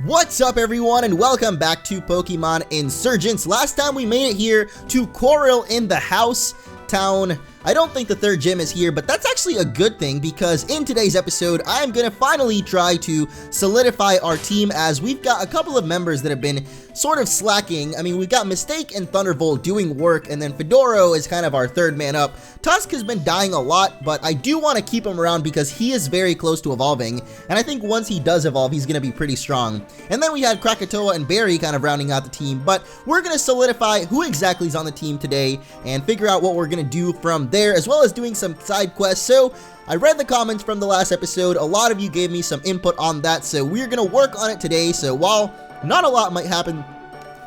What's up everyone and welcome back to Pokemon Insurgence. Last time we made it here to Koril in the House Town. I don't think the third gym is here, but that's actually a good thing because in today's episode, I'm gonna finally try to solidify our team as we've got a couple of members that have been sort of slacking. I mean, we've got Mistake and Thunderbolt doing work, and then Fedoro is kind of our third man up. Tusk has been dying a lot, but I do want to keep him around because he is very close to evolving, and I think once he does evolve, he's gonna be pretty strong. And then we had Krakatoa and Barry kind of rounding out the team, but we're gonna solidify who exactly is on the team today and figure out what we're gonna do from there, as well as doing some side quests. So I read the comments from the last episode. A lot of you gave me some input on that, so we're gonna work on it today. So while not a lot might happen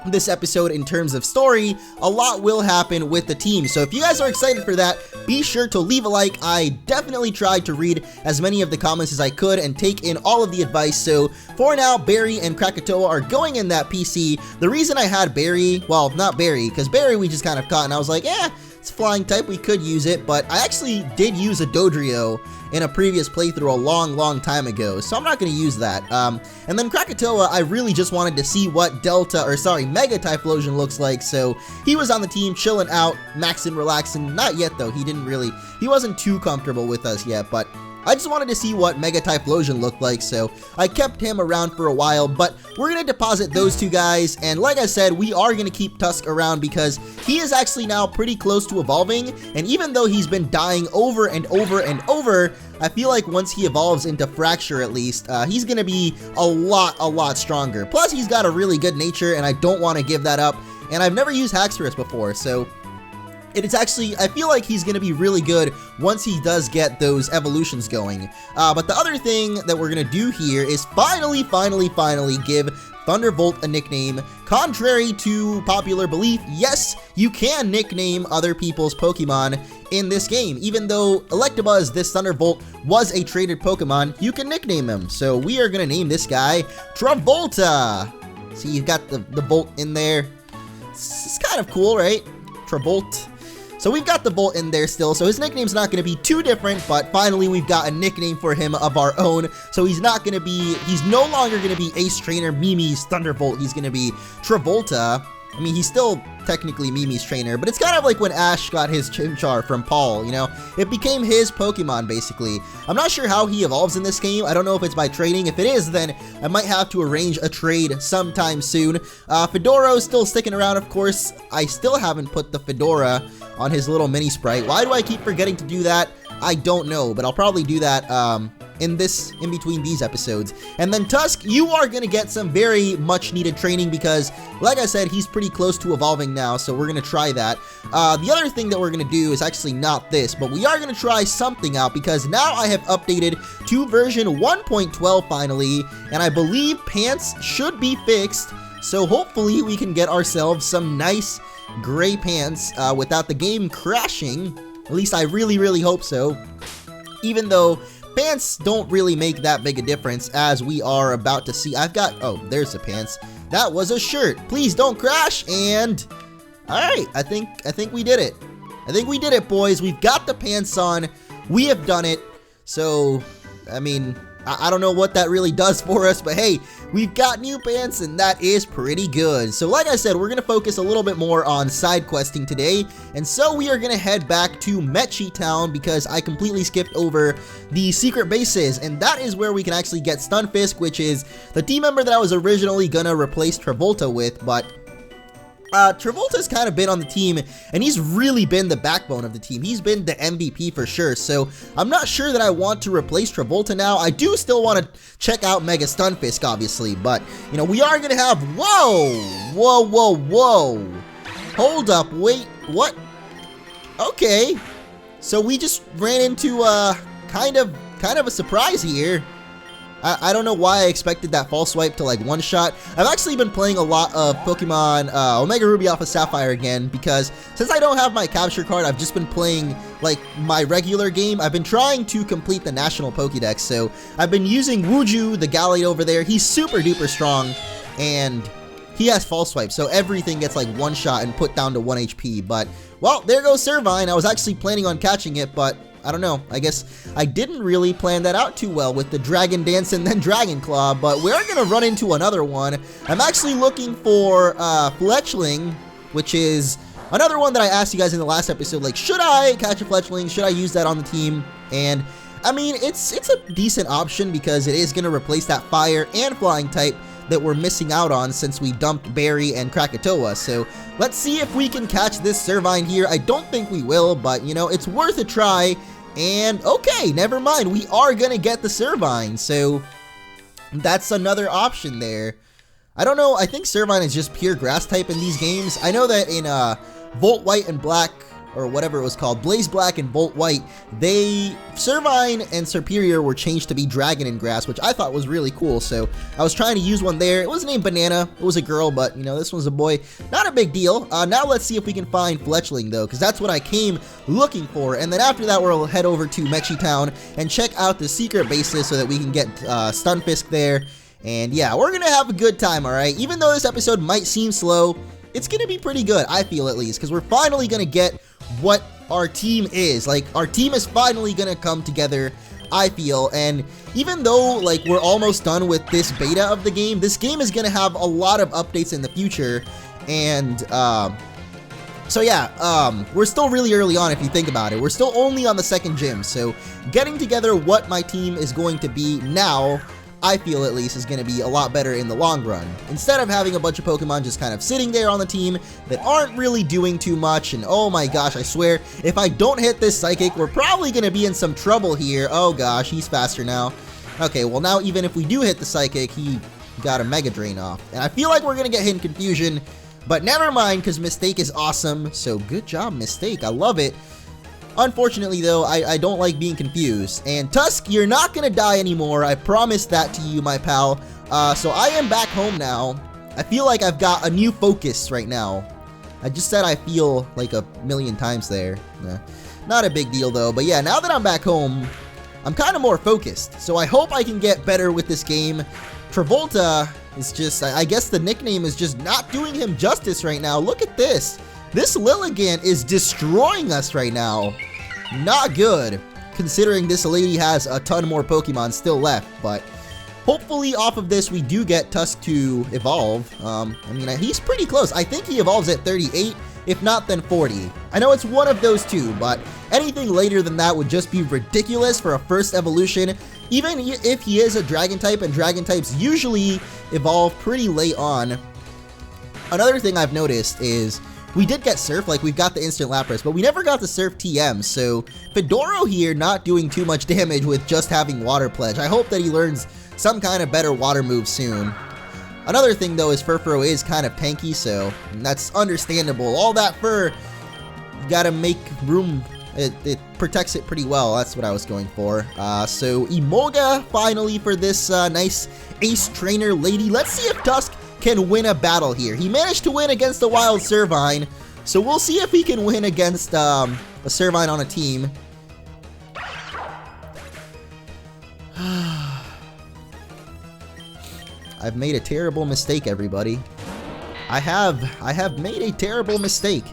this episode in terms of story, a lot will happen with the team. So if you guys are excited for that, be sure to leave a like. I definitely tried to read as many of the comments as I could and take in all of the advice. So for now, Barry and Krakatoa are going in that PC. The reason I had Barry, well, not Barry, because Barry we just kind of caught and I was like, it's flying type, we could use it, but I actually did use a Dodrio in a previous playthrough a long time ago, so I'm not going to use that. And then Krakatoa, I really just wanted to see what Mega Typhlosion looks like, so he was on the team chilling out, maxing, relaxing. Not yet though, he wasn't too comfortable with us yet, but I just wanted to see what Mega Typhlosion looked like, so I kept him around for a while. But we're going to deposit those two guys, and like I said, we are going to keep Tusk around because he is actually now pretty close to evolving, and even though he's been dying over and over and over, I feel like once he evolves into Fracture at least, he's going to be a lot stronger. Plus, he's got a really good nature, and I don't want to give that up, and I've never used Haxorus before, so it's actually, I feel like he's going to be really good once he does get those evolutions going. But the other thing that we're going to do here is finally give Thunderbolt a nickname. Contrary to popular belief, yes, you can nickname other people's Pokemon in this game. Even though Electabuzz, this Thunderbolt, was a traded Pokemon, you can nickname him. So we are going to name this guy Travolta. See, you've got the Volt in there. It's kind of cool, right? Trabolt. So we've got the Volt in there still, so his nickname's not going to be too different, but finally we've got a nickname for him of our own. So he's no longer going to be Ace Trainer Mimi's Thunderbolt, he's going to be Travolta. I mean, he's still technically Mimi's trainer, but it's kind of like when Ash got his Chimchar from Paul, you know? It became his Pokemon, basically. I'm not sure how he evolves in this game. I don't know if it's by trading. If it is, then I might have to arrange a trade sometime soon. Fedoro's still sticking around, of course. I still haven't put the Fedora on his little mini sprite. Why do I keep forgetting to do that? I don't know, but I'll probably do that in between these episodes. And then Tusk, you are going to get some very much needed training because, like I said, he's pretty close to evolving now, so we're going to try that. The other thing that we're going to do is actually not this, but we are going to try something out because now I have updated to version 1.12 finally, and I believe pants should be fixed, so hopefully we can get ourselves some nice gray pants without the game crashing. At least I really hope so, even though pants don't really make that big a difference, as we are about to see. Oh, there's the pants. That was a shirt. Please don't crash. And all right, I think we did it. I think we did it, boys. We've got the pants on. We have done it. So, I mean, I don't know what that really does for us, but hey, we've got new pants and that is pretty good. So like I said, we're going to focus a little bit more on side questing today. And so we are going to head back to Mechi Town because I completely skipped over the secret bases. And that is where we can actually get Stunfisk, which is the team member that I was originally going to replace Travolta with, but Travolta's kind of been on the team, and he's really been the backbone of the team. He's been the MVP for sure, so I'm not sure that I want to replace Travolta now. I do still want to check out Mega Stunfisk, obviously, but, you know, we are going to have... Whoa! Hold up, wait, what? Okay, so we just ran into, kind of a surprise here. I don't know why I expected that false swipe to like one shot. I've actually been playing a lot of Pokemon Omega Ruby Alpha Sapphire again because since I don't have my capture card, I've just been playing like my regular game. I've been trying to complete the National Pokédex, so I've been using Wuju, the Gallade over there. He's super duper strong and he has false swipe, so everything gets like one shot and put down to 1 HP. But, well, there goes Servine. I was actually planning on catching it, but I don't know. I guess I didn't really plan that out too well with the Dragon Dance and then Dragon Claw, but we're going to run into another one. I'm actually looking for Fletchling, which is another one that I asked you guys in the last episode, like, should I catch a Fletchling? Should I use that on the team? And I mean, it's a decent option because it is going to replace that fire and flying type that we're missing out on since we dumped Barry and Krakatoa. So let's see if we can catch this Servine here. I don't think we will, but you know, it's worth a try. And okay, never mind, we are gonna get the Servine, so that's another option there. I don't know, I think Servine is just pure grass type in these games. I know that in Volt White and Black, or whatever it was called, Blaze Black and Volt White, Servine and Serperior were changed to be Dragon and Grass, which I thought was really cool, so I was trying to use one there. It was named Banana, it was a girl, but, you know, this one's a boy. Not a big deal. Now let's see if we can find Fletchling, though, because that's what I came looking for, and then after that, we'll head over to Mechi Town and check out the secret bases so that we can get Stunfisk there, and yeah, we're gonna have a good time, alright? Even though this episode might seem slow, it's gonna be pretty good, I feel at least, because we're finally gonna get what our team is. Like, our team is finally gonna come together, I feel, and even though, like, we're almost done with this beta of the game, this game is gonna have a lot of updates in the future, and, so yeah, we're still really early on if you think about it. We're still only on the second gym, so getting together what my team is going to be now, I feel at least, is going to be a lot better in the long run. Instead of having a bunch of Pokemon just kind of sitting there on the team that aren't really doing too much, and oh my gosh, I swear, if I don't hit this Psychic, we're probably going to be in some trouble here. Oh gosh, he's faster now. Okay, well now even if we do hit the Psychic, he got a Mega Drain off. And I feel like we're going to get hit in Confusion, but never mind, because Mistake is awesome. So good job, Mistake. I love it. Unfortunately, though, I don't like being confused. And Tusk, you're not gonna die anymore. I promised that to you, my pal. So I am back home now. I feel like I've got a new focus right now. I just said I feel like a million times there. Not a big deal, though. But yeah, now that I'm back home, I'm kind of more focused. So I hope I can get better with this game. Travolta is just, I guess the nickname is just not doing him justice right now. Look at this. This Lilligant is destroying us right now. Not good, considering this lady has a ton more Pokemon still left, but hopefully off of this we do get Tusk to evolve. I mean, he's pretty close. I think he evolves at 38, if not then 40. I know it's one of those two, but anything later than that would just be ridiculous for a first evolution, even if he is a Dragon type, and Dragon types usually evolve pretty late on. Another thing I've noticed is we did get Surf, like we've got the Instant Lapras, but we never got the Surf TM, so Fedoro here not doing too much damage with just having Water Pledge. I hope that he learns some kind of better water move soon. Another thing though is Furfuro is kind of tanky, so that's understandable. All that fur, you gotta make room, it protects it pretty well, that's what I was going for. So Emolga finally for this nice Ace Trainer lady. Let's see if Tusk can win a battle here. He managed to win against the Wild Servine, so we'll see if he can win against a Servine on a team. I've made a terrible mistake, everybody. I have made a terrible mistake.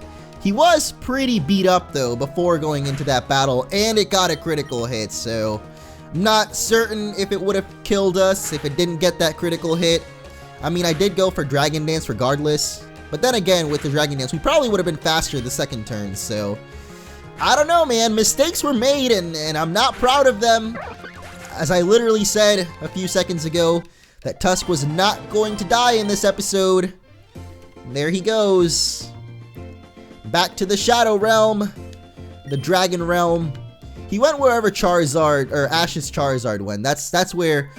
He was pretty beat up though before going into that battle, and it got a critical hit, so not certain if it would have killed us if it didn't get that critical hit. I mean, I did go for Dragon Dance regardless, but then again, with the Dragon Dance, we probably would have been faster the second turn, so I don't know, man. Mistakes were made, and I'm not proud of them. As I literally said a few seconds ago, that Tusk was not going to die in this episode. And there he goes. Back to the Shadow Realm, the Dragon Realm. He went wherever Charizard, or Ash's Charizard went. That's where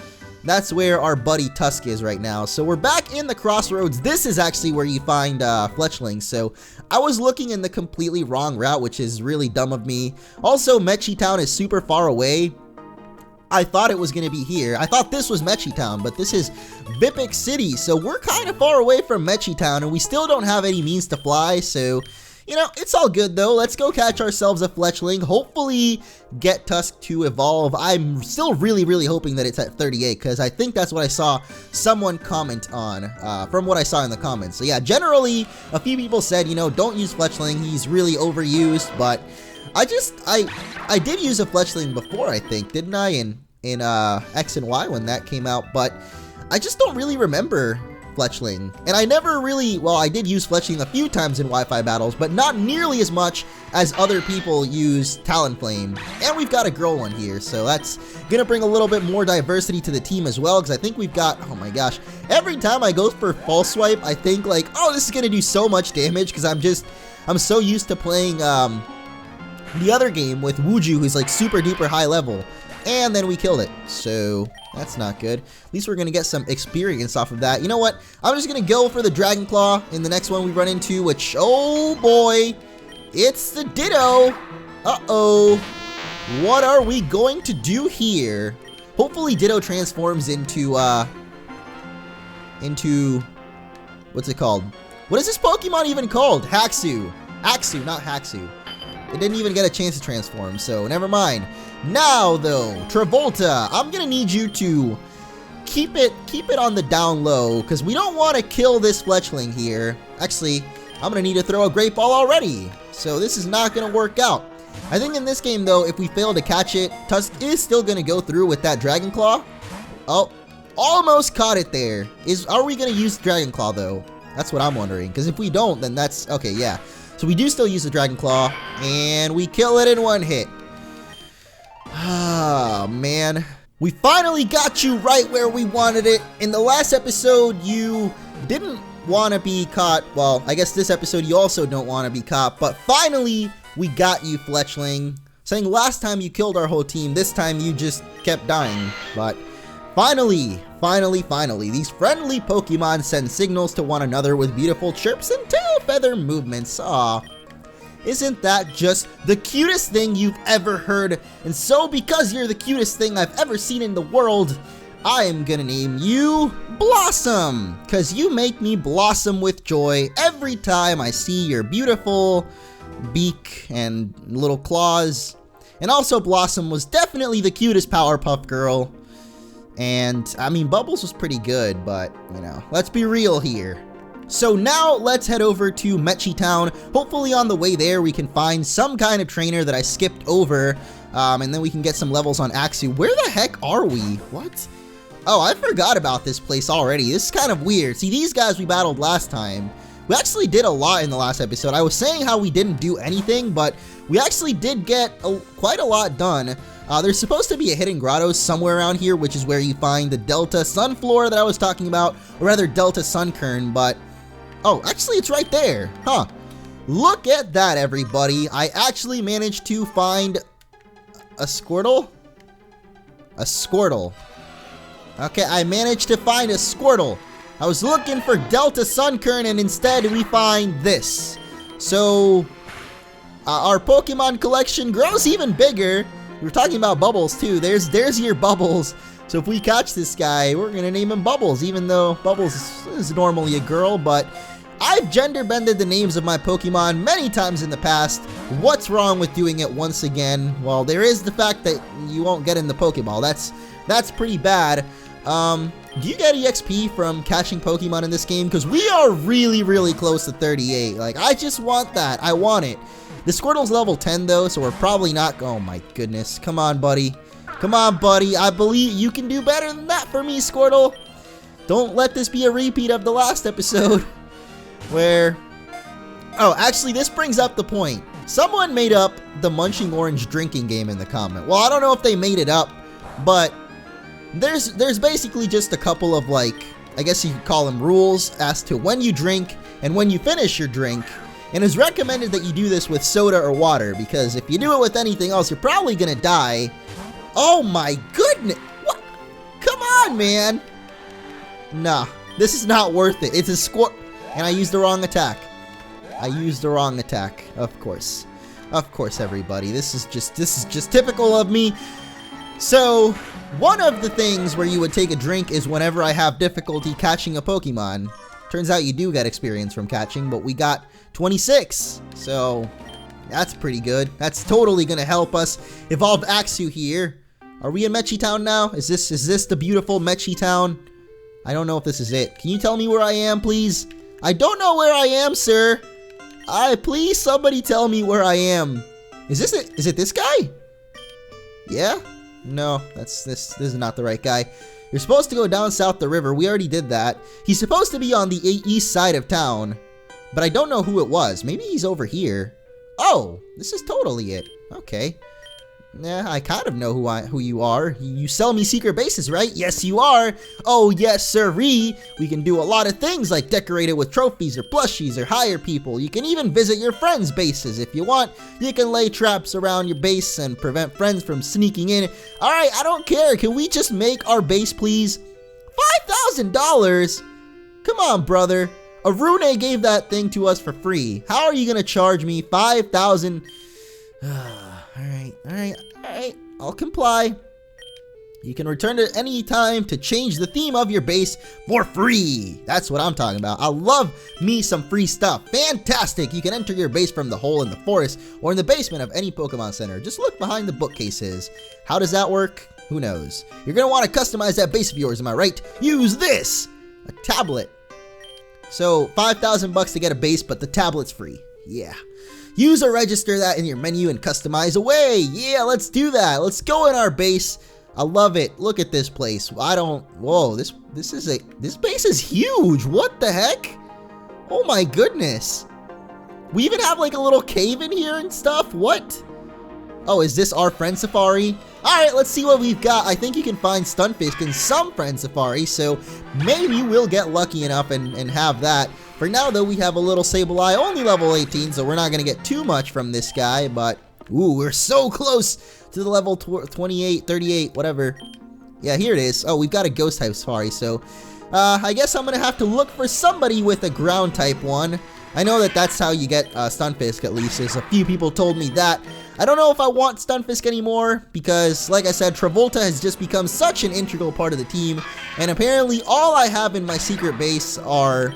our buddy Tusk is right now. So we're back in the Crossroads. This is actually where you find Fletchling. So I was looking in the completely wrong route, which is really dumb of me. Also, Mechi Town is super far away. I thought it was going to be here. I thought this was Mechi Town, but this is Vipik City. So we're kind of far away from Mechi Town, and we still don't have any means to fly. So, you know, it's all good though. Let's go catch ourselves a Fletchling. Hopefully get Tusk to evolve. I'm still really hoping that it's at 38, because I think that's what I saw someone comment on from what I saw in the comments. So yeah, generally a few people said, you know, don't use Fletchling. He's really overused, but I did use a fletchling before, I think, didn't I? In X and Y when that came out, but I just don't really remember fletchling. And I never really, well, I did use fletchling a few times in Wi-Fi battles, but not nearly as much as other people use Talonflame. And we've got a girl one here, so that's gonna bring a little bit more diversity to the team as well, because I think we've got, oh my gosh, every time I go for false swipe, I think like, oh, this is gonna do so much damage, because I'm so used to playing the other game with Wuju, who's like super duper high level. And then we killed it, so that's not good. At least we're gonna get some experience off of that. You know what? I'm just gonna go for the Dragon Claw in the next one we run into, which, oh boy, it's the Ditto. Uh-oh. What are we going to do here? Hopefully Ditto transforms into, what's it called? What is this Pokemon even called? Haxu. Axu, not Haxu. It didn't even get a chance to transform, so never mind. Now, though, Travolta, I'm gonna need you to keep it on the down low, because we don't want to kill this fletchling here. Actually, I'm gonna need to throw a Great Ball already, so this is not gonna work out. I think in this game, though, if we fail to catch it, Tusk is still gonna go through with that Dragon Claw. Oh, almost caught it there. Are we gonna use Dragon Claw, though? That's what I'm wondering, because if we don't, then that's, okay, yeah. So we do still use the Dragon Claw, and we kill it in one hit. Ah, man. We finally got you right where we wanted it. In the last episode, you didn't want to be caught. Well, I guess this episode you also don't want to be caught, but finally we got you, Fletchling. Saying last time you killed our whole team, this time you just kept dying. But finally, these friendly Pokemon send signals to one another with beautiful chirps and tail feather movements. Aw. Isn't that just the cutest thing you've ever heard? And so, because you're the cutest thing I've ever seen in the world, I am gonna name you Blossom, because you make me blossom with joy every time I see your beautiful beak and little claws. And also, Blossom was definitely the cutest Powerpuff Girl. And, I mean, Bubbles was pretty good, but, you know, let's be real here. So now let's head over to Mechi Town. Hopefully on the way there we can find some kind of trainer that I skipped over, and then we can get some levels on Axu. Where the heck are we? What? Oh, I forgot about this place already. This is kind of weird. See, these guys we battled last time. We actually did a lot in the last episode. I was saying how we didn't do anything, but we actually did get quite a lot done. There's supposed to be a hidden grotto somewhere around here, which is where you find the Delta Sunflora that I was talking about, or rather Delta Sunkern, but oh, actually it's right there, huh? Look at that, everybody. I actually managed to find a Squirtle? A Squirtle. Okay, I managed to find a Squirtle. I was looking for Delta Sunkern, and instead we find this. So, our Pokemon collection grows even bigger. We were talking about Bubbles, too. There's your Bubbles. So if we catch this guy, we're gonna name him Bubbles, even though Bubbles is normally a girl, but I've gender-bended the names of my Pokemon many times in the past. What's wrong with doing it once again? Well, there is the fact that you won't get in the Pokeball. That's pretty bad. Do you get EXP from catching Pokemon in this game? Because we are really, really close to 38. Like, I just want that. I want it. The Squirtle's level 10, though, so we're probably not... Oh, my goodness. Come on, buddy. Come on, buddy. I believe you can do better than that for me, Squirtle. Don't let this be a repeat of the last episode. Where... Oh, actually, this brings up the point. Someone made up the MunchingOrange drinking game in the comment. Well, I don't know if they made it up, but... There's basically just a couple of, like, I guess you could call them rules as to when you drink and when you finish your drink. And it's recommended that you do this with soda or water, because if you do it with anything else, you're probably gonna die. Oh my goodness! What? Come on, man! Nah, this is not worth it. It's a squirt, and I used the wrong attack. I used the wrong attack, of course. Of course, everybody. This is just typical of me. So, one of the things where you would take a drink is whenever I have difficulty catching a Pokemon. Turns out you do get experience from catching, but we got 26. So, that's pretty good. That's totally gonna help us evolve Axu here. Are we in Mechi Town now? Is this the beautiful Mechi Town? I don't know if this is it. Can you tell me where I am, please? I don't know where I am, sir. Please, somebody tell me where I am. Is it this guy? Yeah? No, this is not the right guy. You're supposed to go down south the river. We already did that. He's supposed to be on the east side of town, but I don't know who it was. Maybe he's over here. Oh, this is totally it. Okay. Yeah, I kind of know who you are. You sell me secret bases, right? Yes, you are. Oh, yes, sirree. We can do a lot of things like decorate it with trophies or plushies or hire people. You can even visit your friends' bases if you want. You can lay traps around your base and prevent friends from sneaking in. All right, I don't care. Can we just make our base, please? $5,000? Come on, brother. Arune gave that thing to us for free. How are you going to charge me $5,000? Alright, I'll comply. You can return at any time to change the theme of your base for free. That's what I'm talking about. I love me some free stuff. Fantastic! You can enter your base from the hole in the forest or in the basement of any Pokemon Center. Just look behind the bookcases. How does that work? Who knows? You're gonna want to customize that base of yours, am I right? Use this! A tablet. So, 5,000 bucks to get a base, but the tablet's free. Yeah. Use or register that in your menu and customize away. Yeah, let's do that. Let's go in our base. I love it. Look at this place. Whoa, this base is huge. What the heck? Oh my goodness. We even have like a little cave in here and stuff. What? Oh, is this our friend safari? All right, let's see what we've got. I think you can find Stunfisk in some friend safari, so maybe we'll get lucky enough and have that. For now, though, we have a little Sableye, only level 18, so we're not going to get too much from this guy, but, ooh, we're so close to the level 28, 38, whatever. Yeah, here it is. Oh, we've got a ghost type safari, so, I guess I'm going to have to look for somebody with a ground type one. I know that that's how you get Stunfisk, at least. There's a few people told me that. I don't know if I want Stunfisk anymore, because, like I said, Travolta has just become such an integral part of the team, and apparently all I have in my secret base are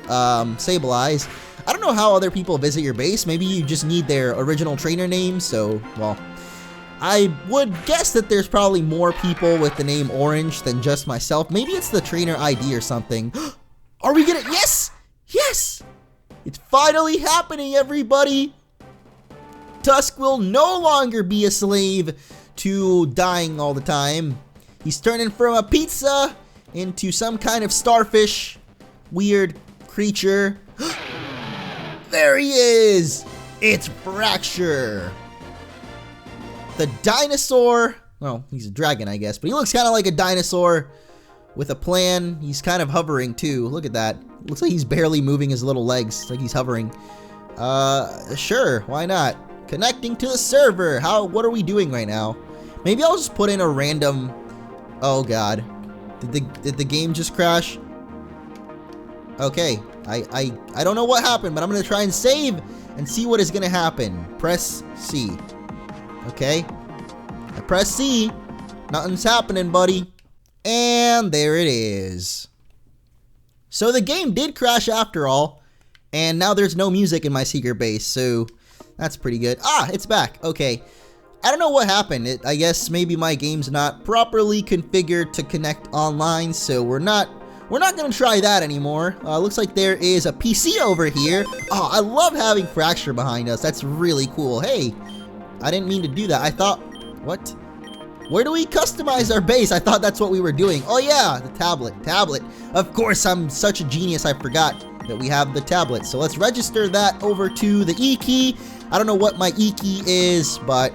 Sableyes. I don't know how other people visit your base. Maybe you just need their original trainer name, so, well, I would guess that there's probably more people with the name Orange than just myself. Maybe it's the trainer ID or something. Are we gonna, yes! Yes! It's finally happening, everybody! Tusk will no longer be a slave to dying all the time. He's turning from a pizza into some kind of starfish, weird creature. There he is! It's Fracture! The dinosaur, well, he's a dragon, I guess, but he looks kind of like a dinosaur with a plan. He's kind of hovering, too. Look at that. Looks like he's barely moving his little legs. It's like he's hovering. Sure, why not? Connecting to the server. What are we doing right now? Maybe I'll just put in a random, oh god. Did the game just crash? Okay, I don't know what happened, but I'm gonna try and save and see what is gonna happen. Press C. Okay, I press C. Nothing's happening, buddy. And there it is. So the game did crash after all, and now there's no music in my secret base, so that's pretty good. Ah, it's back. Okay. I don't know what happened. I guess maybe my game's not properly configured to connect online, so we're not gonna try that anymore. Looks like there is a PC over here. Oh, I love having Fracture behind us. That's really cool. Hey, I didn't mean to do that. I thought, what? Where do we customize our base? I thought that's what we were doing. Oh yeah, the tablet. Of course, I'm such a genius, I forgot that we have the tablet. So let's register that over to the E key. I don't know what my E key is, but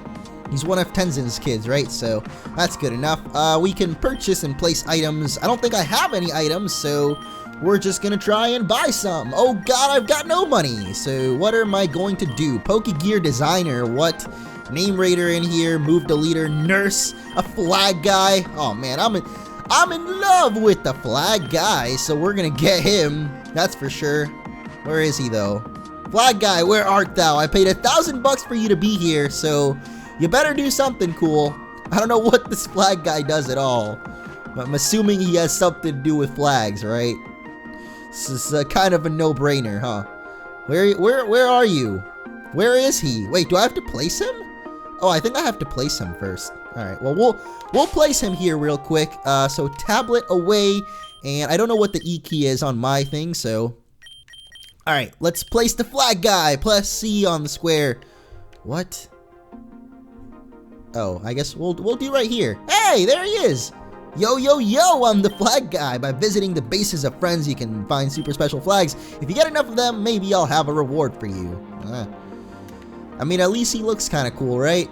he's one of Tenzin's kids, right? So that's good enough. We can purchase and place items. I don't think I have any items, so we're just gonna try and buy some. Oh god, I've got no money. So what am I going to do? Pokegear designer, what? Name raider in here, move deleter, nurse, a flag guy. Oh man, I'm in love with the flag guy, so we're gonna get him. That's for sure. Where is he though? Flag guy, where art thou? I paid $1,000 for you to be here, so you better do something cool. I don't know what this flag guy does at all, but I'm assuming he has something to do with flags, right? This is kind of a no-brainer, huh? Where are you? Where is he? Wait, do I have to place him? Oh, I think I have to place him first. All right, well, we'll place him here real quick. So tablet away, and I don't know what the E key is on my thing, so. All right, let's place the flag guy. Press C on the square. What? Oh, I guess we'll do right here. Hey, there he is. Yo, yo, yo, I'm the flag guy. By visiting the bases of friends, you can find super special flags. If you get enough of them, maybe I'll have a reward for you. I mean, at least he looks kind of cool, right?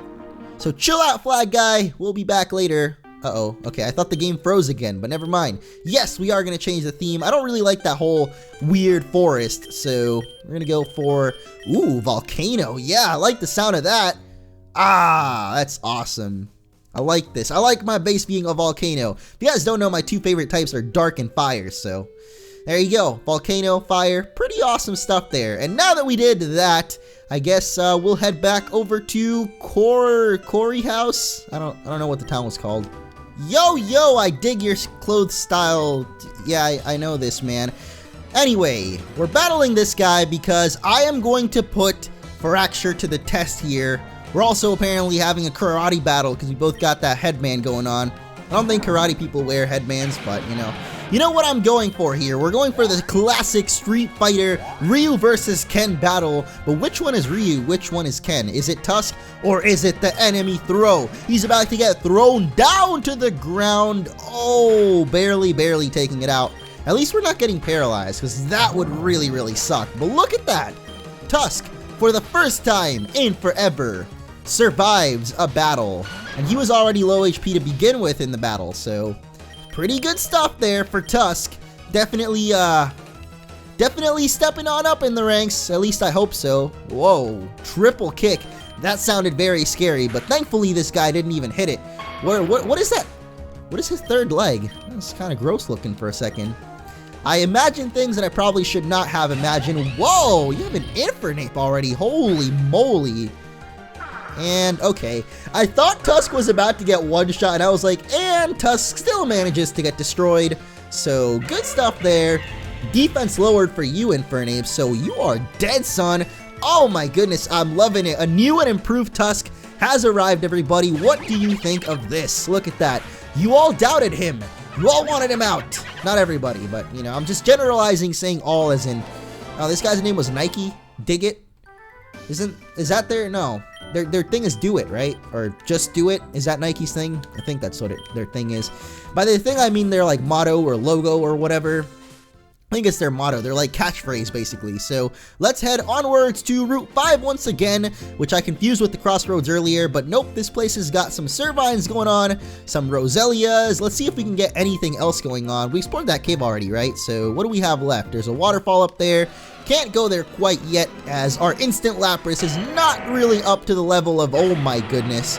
So chill out, flag guy. We'll be back later. Uh-oh. Okay, I thought the game froze again, but never mind. Yes, we are going to change the theme. I don't really like that whole weird forest, so we're going to go for, ooh, volcano. Yeah, I like the sound of that. Ah, that's awesome. I like this. I like my base being a volcano. If you guys don't know, my two favorite types are dark and fire, so there you go. Volcano, fire, pretty awesome stuff there. And now that we did that, I guess we'll head back over to Corey House. I don't know what the town was called. Yo, yo, I dig your clothes style. Yeah, I know this, man. Anyway, we're battling this guy because I am going to put Fracture to the test here. We're also apparently having a karate battle because we both got that headband going on. I don't think karate people wear headbands, but you know what I'm going for here. We're going for the classic Street Fighter Ryu versus Ken battle. But which one is Ryu? Which one is Ken? Is it Tusk or is it the enemy throw? He's about to get thrown down to the ground. Oh, barely taking it out. At least we're not getting paralyzed because that would really, really suck. But look at that. Tusk, for the first time in forever, survives a battle. And he was already low HP to begin with in the battle, so pretty good stuff there for Tusk. Definitely stepping on up in the ranks, at least I hope so. Whoa, triple kick. That sounded very scary, but thankfully this guy didn't even hit it. What is that? What is his third leg? That's kind of gross looking for a second. I imagine things that I probably should not have imagined. Whoa, you have an Infernape already. Holy moly. And okay, I thought Tusk was about to get one shot, and I was like, and Tusk still manages to get destroyed. So good stuff there. Defense lowered for you, Infernape, so you are dead, son. Oh my goodness, I'm loving it. A new and improved Tusk has arrived, everybody. What do you think of this? Look at that. You all doubted him. You all wanted him out. Not everybody, but I'm just generalizing, saying all as in, oh, this guy's name was Nike. Dig it. Is that their, no. Their thing is do it, right? Or just do it. Is that Nike's thing? I think that's what their thing is. By the thing, I mean their like motto or logo or whatever. I think it's their motto. They're like catchphrase, basically. So let's head onwards to Route 5 once again, which I confused with the crossroads earlier. But nope, this place has got some Servines going on, some Roselias. Let's see if we can get anything else going on. We explored that cave already, right? So what do we have left? There's a waterfall up there. Can't go there quite yet, as our instant Lapras is not really up to the level of, oh my goodness.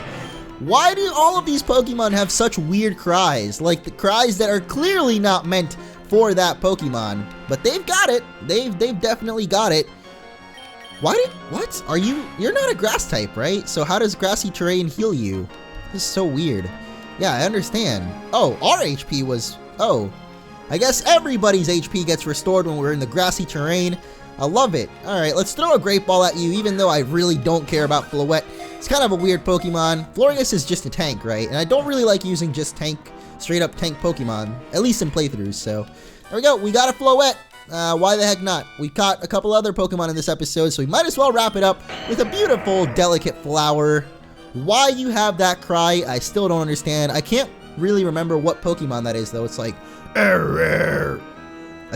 Why do all of these Pokemon have such weird cries? Like the cries that are clearly not meant for that Pokemon, but they've got it. They've definitely got it. What? You're not a grass type, right? So how does grassy terrain heal you? This is so weird. Yeah, I understand. Oh, our HP was, oh, I guess everybody's HP gets restored when we're in the grassy terrain. I love it. All right, let's throw a Great Ball at you, even though I really don't care about Floette. It's kind of a weird Pokemon. Florius is just a tank, right? And I don't really like using just straight up tank Pokemon, at least in playthroughs. So there we go. We got a Floette. Why the heck not? We caught a couple other Pokemon in this episode, so we might as well wrap it up with a beautiful, delicate flower. Why you have that cry, I still don't understand. I can't really remember what Pokemon that is, though. It's like, I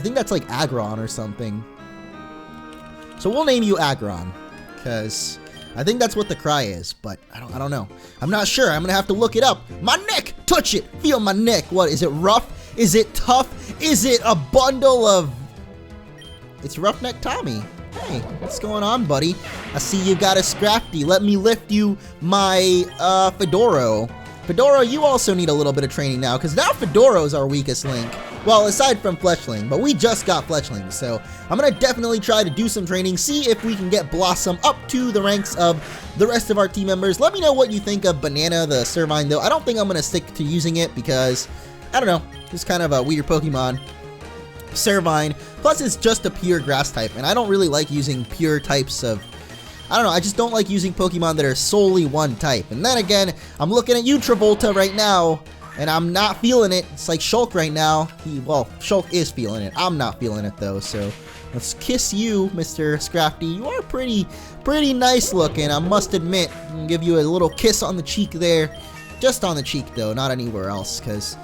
think that's like Aggron or something. So we'll name you Aggron, because I think that's what the cry is, but I don't know. I'm not sure. I'm gonna have to look it up. My neck! Touch it! Feel my neck! What, is it rough? Is it tough? Is it a bundle of... It's Roughneck Tommy. Hey, what's going on, buddy? I see you got a Scrafty. Let me lift you my Fedoro. Fedoro, you also need a little bit of training now, because now Fedoro is our weakest link. Well, aside from Fletchling, but we just got Fletchling, so I'm going to definitely try to do some training, see if we can get Blossom up to the ranks of the rest of our team members. Let me know what you think of Banana, the Servine, though. I don't think I'm going to stick to using it because, I don't know, it's kind of a weird Pokemon. Servine, plus it's just a pure grass type, and I don't really like using pure types of... I don't know, I just don't like using Pokemon that are solely one type. And then again, I'm looking at you, Travolta, right now. And I'm not feeling it. It's like Shulk right now. Well, Shulk is feeling it. I'm not feeling it though. So let's kiss you, Mr. Scrafty. You are pretty nice looking, I must admit. I'll give you a little kiss on the cheek there. Just on the cheek though, not anywhere else, because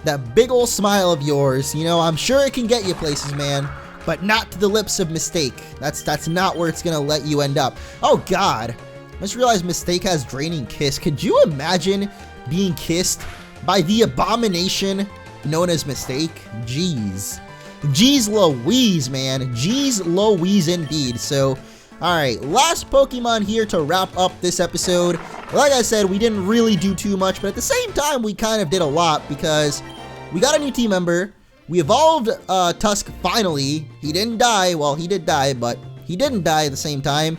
that big old smile of yours, you know, I'm sure it can get you places, man. But not to the lips of Mistake. That's not where it's gonna let you end up. Oh God. I just realized Mistake has Draining Kiss. Could you imagine being kissed by the abomination known as Mistake? Jeez. Jeez Louise, man. Jeez Louise indeed. So, alright, last Pokemon here to wrap up this episode. Like I said, we didn't really do too much, but at the same time, we kind of did a lot because we got a new team member. We evolved Tusk finally. He didn't die. Well, he did die, but he didn't die at the same time.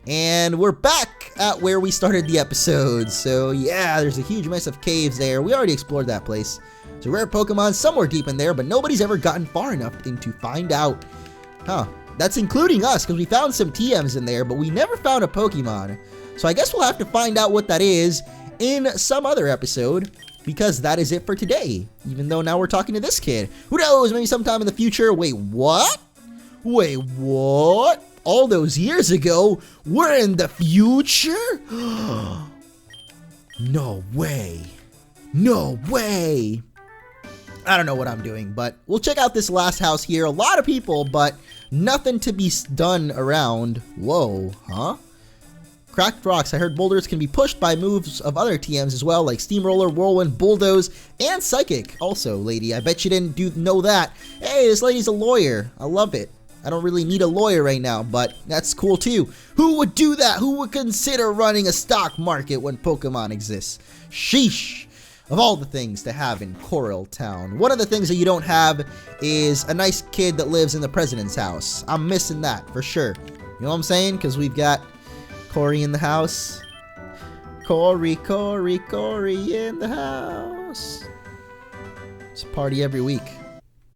And we're back at where we started the episode. So yeah, there's a huge mess of caves there. We already explored that place. So rare Pokemon somewhere deep in there, but nobody's ever gotten far enough in to find out. Huh. That's including us, because we found some TMs in there, but we never found a Pokemon. So I guess we'll have to find out what that is in some other episode, because that is it for today. Even though now we're talking to this kid. Who knows, maybe sometime in the future. Wait, what? Wait, what? All those years ago, we're in the future? No way. No way. I don't know what I'm doing, but we'll check out this last house here. A lot of people, but nothing to be done around. Whoa, huh? Cracked rocks. I heard boulders can be pushed by moves of other TMs as well, like Steamroller, Whirlwind, Bulldoze, and Psychic. Also, lady, I bet you didn't know that. Hey, this lady's a lawyer. I love it. I don't really need a lawyer right now, but that's cool too. Who would do that? Who would consider running a stock market when Pokemon exists? Sheesh. Of all the things to have in Coral Town, one of the things that you don't have is a nice kid that lives in the president's house. I'm missing that for sure. You know what I'm saying? Because we've got Corey in the house. Corey in the house. It's a party every week.